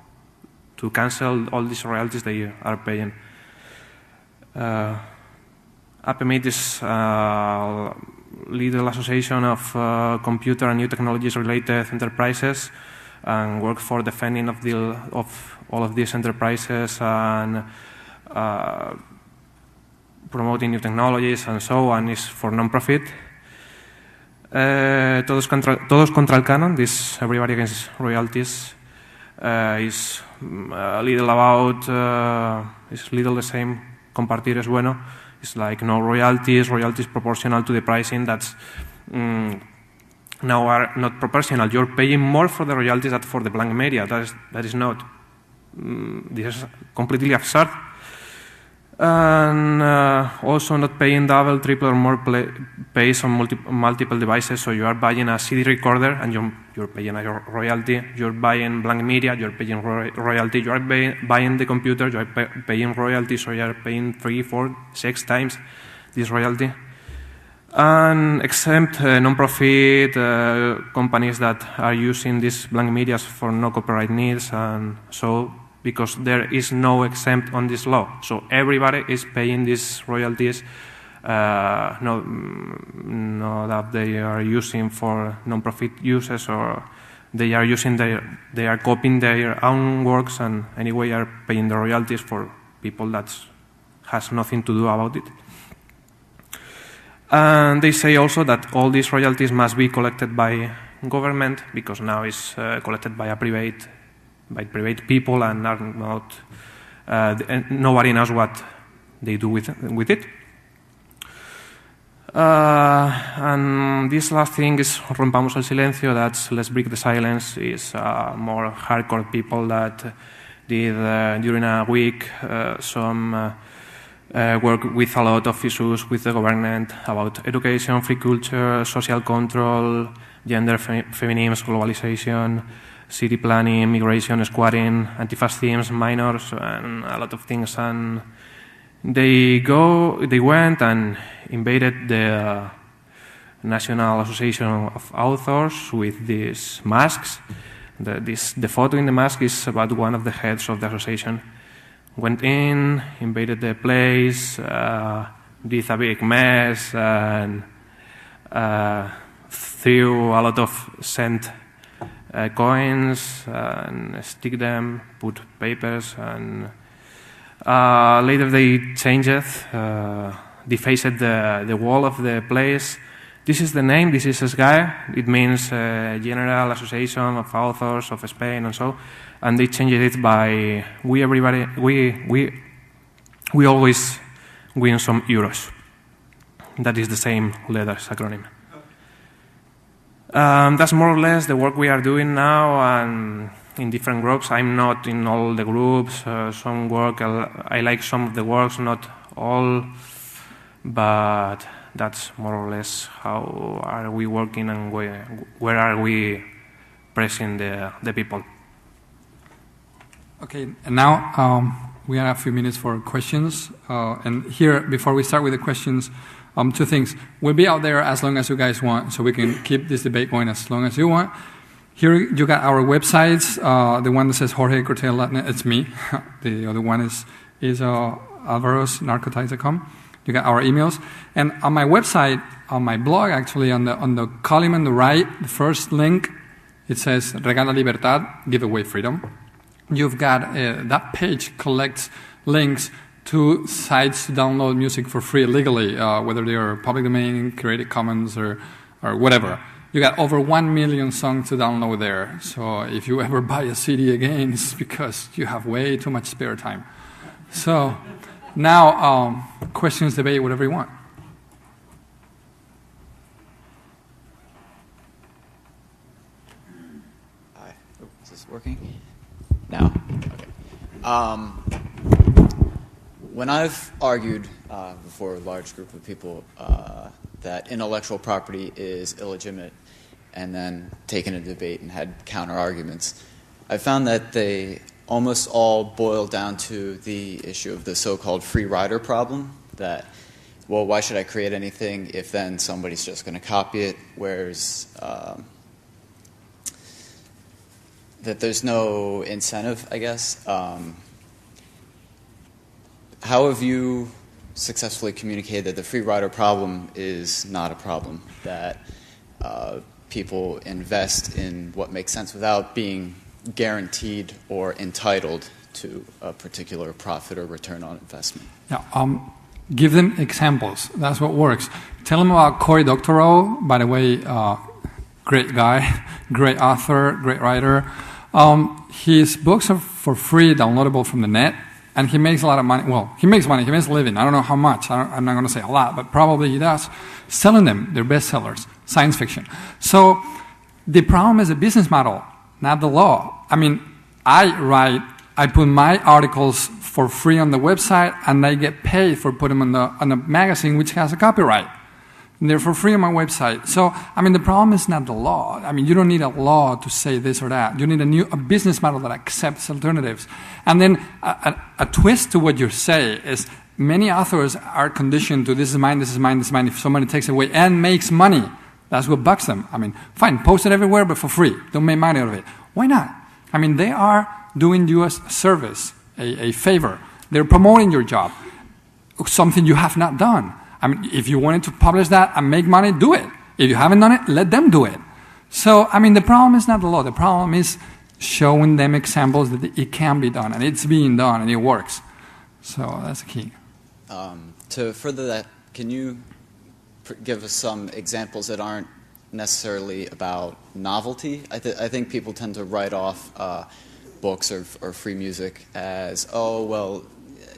cancel all these royalties they are paying. APMate is legal association of computer and new technologies related enterprises, and work for defending of all of these enterprises and promoting new technologies and so on. Is for non-profit. Todos contra el canon. This everybody against royalties is little about is little the same. Compartir es bueno. It's like no royalties proportional to the pricing. That's now are not proportional. You're paying more for the royalties than for the blank media. That is not. This is completely absurd. And also not paying double, triple, or more pays on multiple devices. So you are buying a CD recorder and you're paying a royalty. You're buying blank media, you're paying royalty. You are buying the computer, you are paying royalty. So you are paying 3, 4, 6 times this royalty. And exempt non-profit companies that are using these blank medias for no copyright needs, and so because there is no exempt on this law, so everybody is paying these royalties. No, that they are using for non-profit uses, or they are using they are copying their own works, and anyway are paying the royalties for people that has nothing to do about it. And they say also that all these royalties must be collected by government, because now it's collected by private people, and are not nobody knows what they do with it. And this last thing is rompamos el silencio. That's let's break the silence. Is more hardcore people that did during a week some work with a lot of issues with the government about education, free culture, social control, gender, feminism, globalization, city planning, migration, squatting, anti-fast themes, minors, and a lot of things. And they went and invaded the National Association of Authors with these masks. The photo in the mask is about one of the heads of the association. Went in, invaded the place, did a big mess, and threw a lot of cent coins and stick them, put papers, and later they changed it, defaced the wall of the place. This is the name, this is this guy. It means General Association of Authors of Spain and so. And they changed it by we always win some euros. That is the same letters acronym. That's more or less the work we are doing now, and in different groups. I'm not in all the groups. Some work I like some of the works, not all, but that's more or less how are we working, and where are we pressing the people. Okay, and now we have a few minutes for questions. And here, before we start with the questions, 2 things. We'll be out there as long as you guys want, so we can keep this debate going as long as you want. Here you got our websites. The one that says Jorge Cortell.net, it's me. The other one is Alvaro's narcotics.com. You got our emails. And on my website, on my blog actually, on the column on the right, the first link, it says Regala Libertad, give away freedom. You've got that page collects links to sites to download music for free legally, whether they are public domain, Creative Commons, or whatever. You got over 1 million songs to download there. So if you ever buy a CD again, it's because you have way too much spare time. So now, questions, debate, whatever you want. Hi. Is this working? No. Okay. When I've argued before a large group of people that intellectual property is illegitimate, and then taken a debate and had counter-arguments, I found that they almost all boil down to the issue of the so-called free rider problem, that, well, why should I create anything if then somebody's just going to copy it, whereas that there's no incentive, I guess. How have you successfully communicated that the free rider problem is not a problem, that people invest in what makes sense without being guaranteed or entitled to a particular profit or return on investment? Yeah, give them examples. That's what works. Tell them about Cory Doctorow, by the way, great guy, great author, great writer. His books are for free, downloadable from the net, and he makes a lot of money. Well, he makes money, he makes a living. I don't know how much, I'm not going to say a lot, but probably he does, selling them. They're bestsellers, science fiction. So the problem is a business model, not the law. I mean, I write I put my articles for free on the website, and I get paid for putting them on a magazine which has a copyright. And they're for free on my website. So, I mean, the problem is not the law. I mean, you don't need a law to say this or that. You need a business model that accepts alternatives. And then a twist to what you say is many authors are conditioned to this is mine, this is mine, this is mine. If somebody takes it away and makes money, that's what bugs them. I mean, fine, post it everywhere, but for free. Don't make money out of it. Why not? I mean, they are doing you a service, a favor. They're promoting your job, something you have not done. I mean, if you wanted to publish that and make money, do it. If you haven't done it, let them do it. So, I mean, the problem is not the law. The problem is showing them examples that it can be done, and it's being done, and it works. So that's the key. To further that, can you give us some examples that aren't necessarily about novelty? I think people tend to write off books or free music as, oh, well,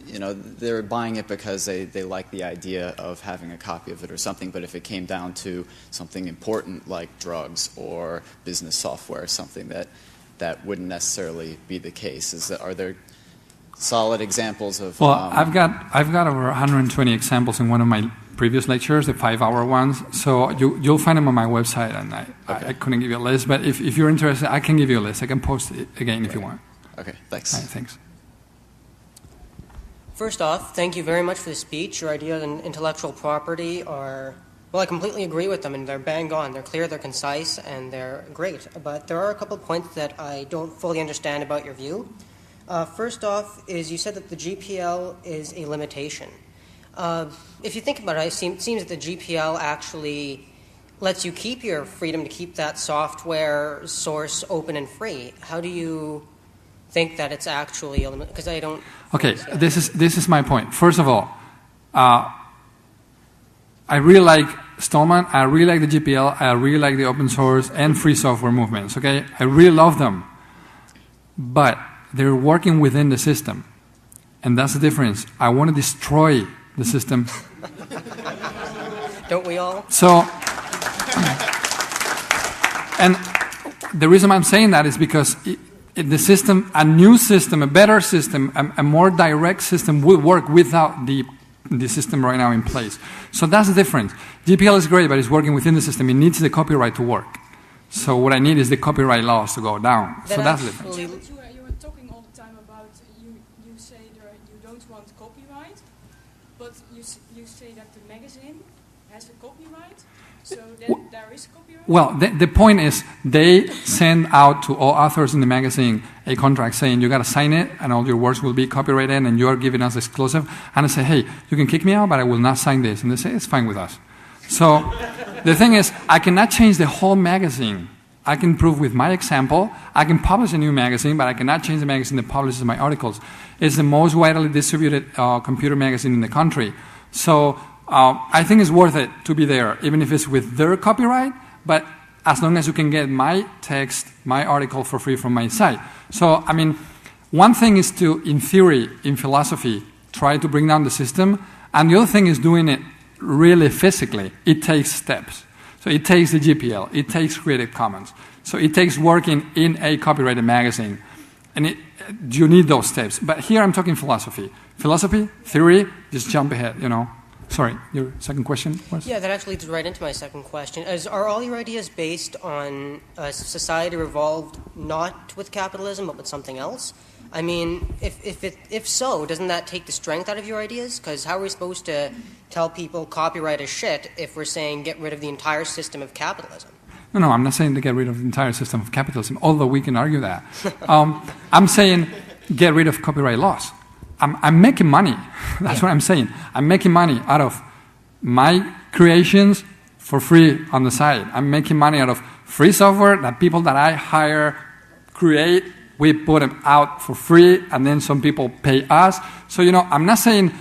you know, they're buying it because they like the idea of having a copy of it or something, but if it came down to something important like drugs or business software, something that wouldn't necessarily be the case. Are there solid examples of... Well, I've got over 120 examples in one of my previous lectures, the 5-hour ones, so you'll find them on my website, and I couldn't give you a list, but if you're interested, I can give you a list. I can post it again if you want. Okay, thanks. All right, thanks. First off, thank you very much for the speech. Your ideas on intellectual property are, well, I completely agree with them, and they're bang on. They're clear, they're concise, and they're great. But there are a couple of points that I don't fully understand about your view. First off is you said that the GPL is a limitation. If you think about it, it seems that the GPL actually lets you keep your freedom to keep that software source open and free. How do you think that it's actually a limit? Because I don't... Okay, this is my point. First of all, I really like Stallman, I really like the GPL, I really like the open source and free software movements, okay? I really love them. But they're working within the system. And that's the difference. I want to destroy the system. Don't we all? So, and the reason I'm saying that is because the system, a new system, a better system, a more direct system will work without the system right now in place. So that's the difference. GPL is great, but it's working within the system. It needs the copyright to work. So what I need is the copyright laws to go down. So that's the difference. You were talking all the time about, you say you don't want copyright, but you say that the magazine has a copyright, so then there is copyright? Well, the point is they send out to all authors in the magazine a contract saying you got to sign it and all your works will be copyrighted and you're giving us exclusive. And I say, hey, you can kick me out, but I will not sign this. And they say, it's fine with us. So the thing is, I cannot change the whole magazine. I can prove with my example, I can publish a new magazine, but I cannot change the magazine that publishes my articles. It's the most widely distributed computer magazine in the country. So I think it's worth it to be there, even if it's with their copyright, but as long as you can get my text, my article for free from my site. So, I mean, one thing is to, in theory, in philosophy, try to bring down the system, and the other thing is doing it really physically. It takes steps. So it takes the GPL, it takes Creative Commons. So it takes working in a copyrighted magazine. And you need those steps. But here I'm talking philosophy. Philosophy, theory, just jump ahead, you know. Sorry, your second question was? Yeah, that actually leads right into my second question. Are all your ideas based on a society revolved not with capitalism but with something else? I mean, if so, doesn't that take the strength out of your ideas? Because how are we supposed to tell people copyright is shit if we're saying get rid of the entire system of capitalism? No, I'm not saying to get rid of the entire system of capitalism, although we can argue that. I'm saying get rid of copyright laws. I'm making money. That's what I'm saying. I'm making money out of my creations for free on the side. I'm making money out of free software that people that I hire create. We put them out for free, and then some people pay us. So, you know, I'm not saying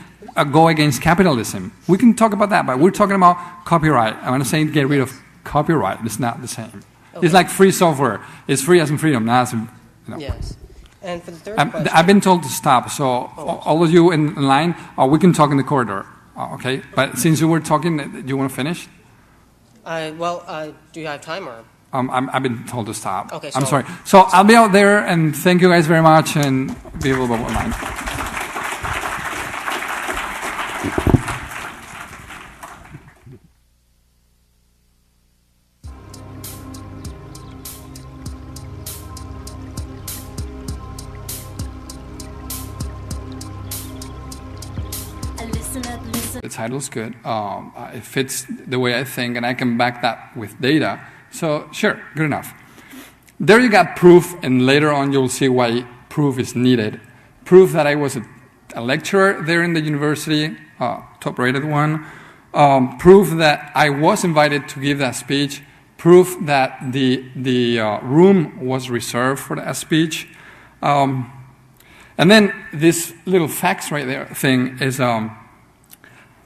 go against capitalism. We can talk about that, but we're talking about copyright. I'm not saying get rid of copyright. It's not the same. Okay. It's like free software. It's free as in freedom, not as in, you know. Yes. And for the third question... I've been told to stop, so all of you in line, we can talk in the corridor, okay? But since you were talking, do you want to finish? Do you have time or... I've been told to stop. Okay, I'm so- sorry. So I'll be out there, and thank you guys very much, and be available online. The title's good. It fits the way I think, and I can back that with data. So sure, good enough. There you got proof, and later on you'll see why proof is needed. Proof that I was a lecturer there in the university, top-rated one. Proof that I was invited to give that speech. Proof that the room was reserved for that speech. And then this little facts right there thing is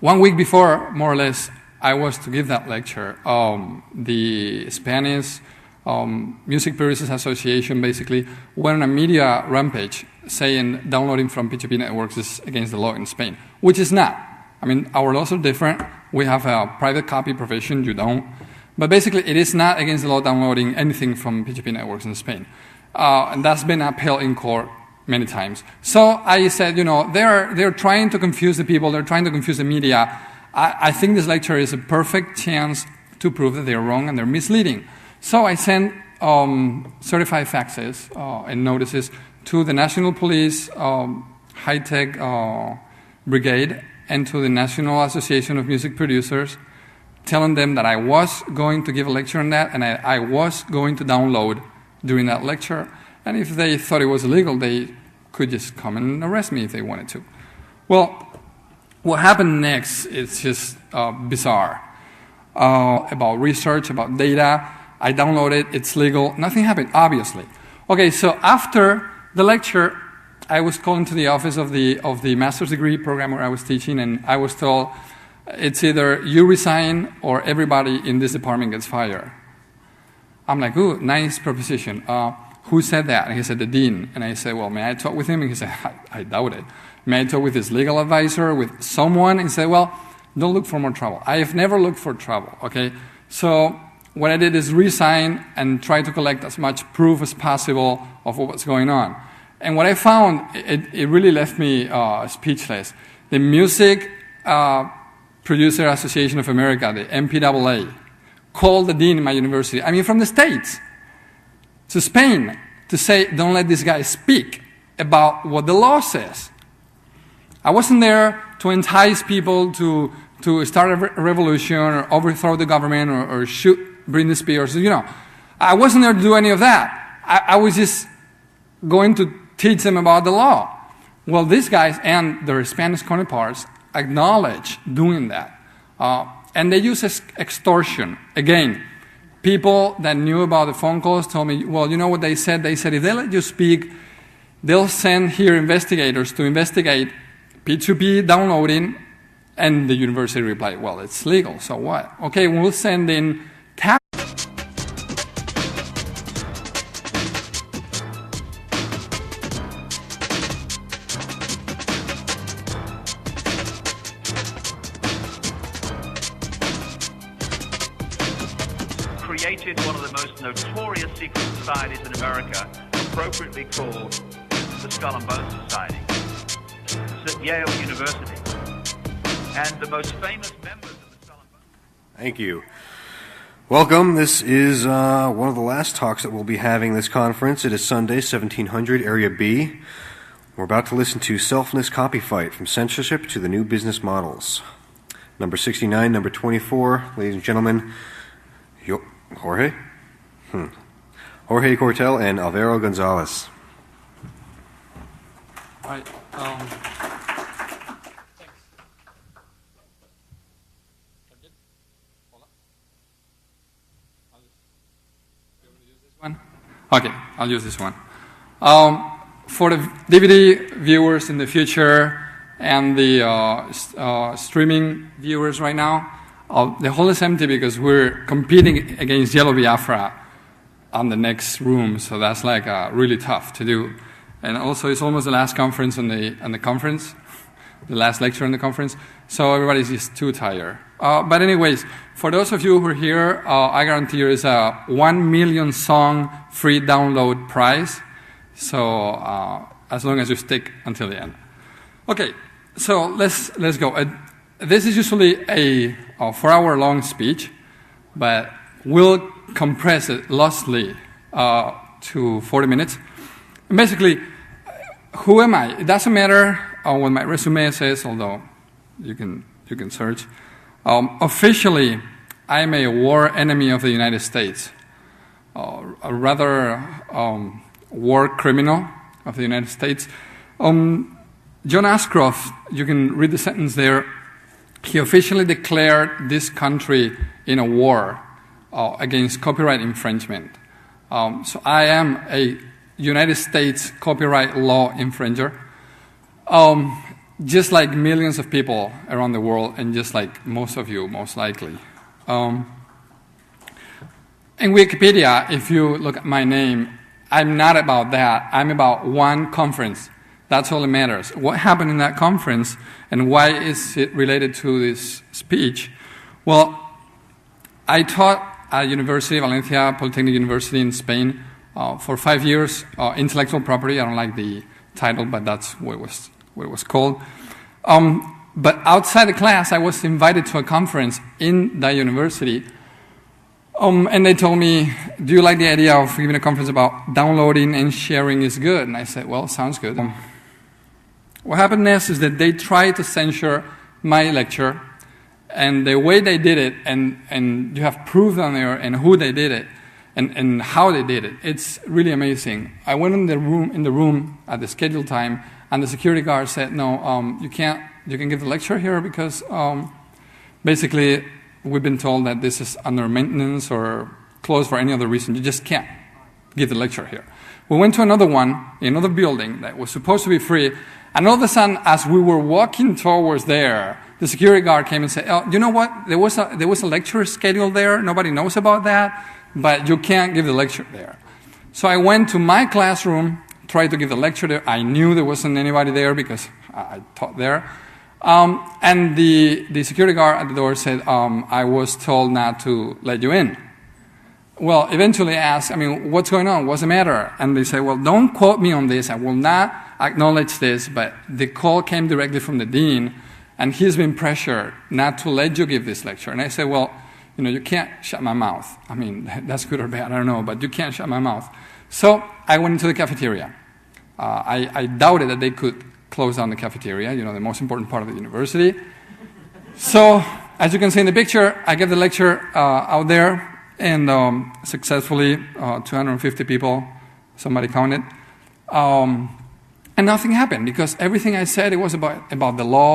1 week before, more or less, I was to give that lecture. The Spanish Music Producers Association basically went on a media rampage saying downloading from P2P networks is against the law in Spain, which is not. I mean, our laws are different. We have a private copy provision, you don't. But basically, it is not against the law downloading anything from P2P networks in Spain. And that's been upheld in court many times. So I said, they're trying to confuse the people, they're trying to confuse the media. I think this lecture is a perfect chance to prove that they're wrong and they're misleading. So I sent certified faxes and notices to the National Police High-Tech Brigade and to the National Association of Music Producers, telling them that I was going to give a lecture on that and I was going to download during that lecture. And if they thought it was illegal, they could just come and arrest me if they wanted to. Well, what happened next is just bizarre. About research, about data. I downloaded, it's legal. Nothing happened, obviously. Okay, so after the lecture, I was called into the office of the master's degree program where I was teaching, and I was told, it's either you resign or everybody in this department gets fired. I'm like, ooh, nice proposition. Who said that? And he said, the dean. And I said, well, may I talk with him? And he said, I doubt it. May I talk with his legal advisor, with someone? And he said, well, don't look for more trouble. I have never looked for trouble, okay? So what I did is resign and try to collect as much proof as possible of what was going on. And what I found, it really left me speechless. The Music Producer Association of America, the MPAA, called the dean in my university, I mean from the States, to Spain, to say, don't let this guy speak about what the law says. I wasn't there to entice people to start a revolution or overthrow the government or shoot Britney Spears. I wasn't there to do any of that. I was just going to teach them about the law. Well, these guys and their Spanish counterparts acknowledge doing that. And they use extortion. Again, people that knew about the phone calls told me, well, you know what they said? They said if they let you speak, they'll send here investigators to investigate P2P downloading. And the university replied, well, it's legal, so what? Okay, we'll send in tap. Created one of the most notorious secret societies in America, appropriately called the Skull and Bones Society. It's at Yale University. And the most famous members of the Skull and Bones. Thank you. Welcome. This is one of the last talks that we'll be having this conference. It is Sunday, 1700, Area B. We're about to listen to Selfness Copyfight, From Censorship to the New Business Models. Number 69, number 24, ladies and gentlemen, Jorge? Jorge Cortell and Alvaro Gonzalez. All right. Okay, I'll use this one. For the DVD viewers in the future and the streaming viewers right now, the hall is empty because we're competing against Yellow Biafra on the next room, so that's like really tough to do. And also, it's almost the last conference on the conference, the last lecture in the conference, so everybody's just too tired. But anyways, for those of you who are here, I guarantee there is a 1 million song free download prize. So as long as you stick until the end. Okay, so let's go. This is usually a 4-hour-long speech, but we'll compress it loosely to 40 minutes. And basically, who am I? It doesn't matter what my resume says, although you can search. Officially, I am a war enemy of the United States, a rather war criminal of the United States. John Ashcroft, you can read the sentence there, he officially declared this country in a war against copyright infringement. So I am a United States copyright law infringer, just like millions of people around the world, and just like most of you, most likely. In Wikipedia, if you look at my name, I'm not about that. I'm about one conference. That's all that matters. What happened in that conference, and why is it related to this speech? Well, I taught at University of Valencia, Polytechnic University in Spain, for 5 years, intellectual property. I don't like the title, but that's what it was called. But outside the class, I was invited to a conference in that university. And they told me, do you like the idea of giving a conference about downloading and sharing is good? And I said, well, sounds good. What happened next is that they tried to censor my lecture, and the way they did it, and you have proof on there, and who they did it, and how they did it. It's really amazing. I went in the room at the scheduled time, and the security guard said, no, you can give the lecture here because basically we've been told that this is under maintenance or closed for any other reason. You just can't give the lecture here. We went to another one, another building that was supposed to be free, and all of a sudden, as we were walking towards there, the security guard came and said, oh, you know what? There was a lecture scheduled there. Nobody knows about that, but you can't give the lecture there. So I went to my classroom, tried to give the lecture there. I knew there wasn't anybody there because I taught there. And the security guard at the door said, I was told not to let you in. Well, eventually I asked, what's going on? What's the matter? And they said, well, don't quote me on this. I will not acknowledge this, but the call came directly from the dean, and he's been pressured not to let you give this lecture. And I said, well, you can't shut my mouth. That's good or bad, I don't know, but you can't shut my mouth. So I went into the cafeteria. I doubted that they could close down the cafeteria, the most important part of the university. So, as you can see in the picture, I gave the lecture out there, and successfully 250 people, somebody counted. And nothing happened because everything I said, it was about the law.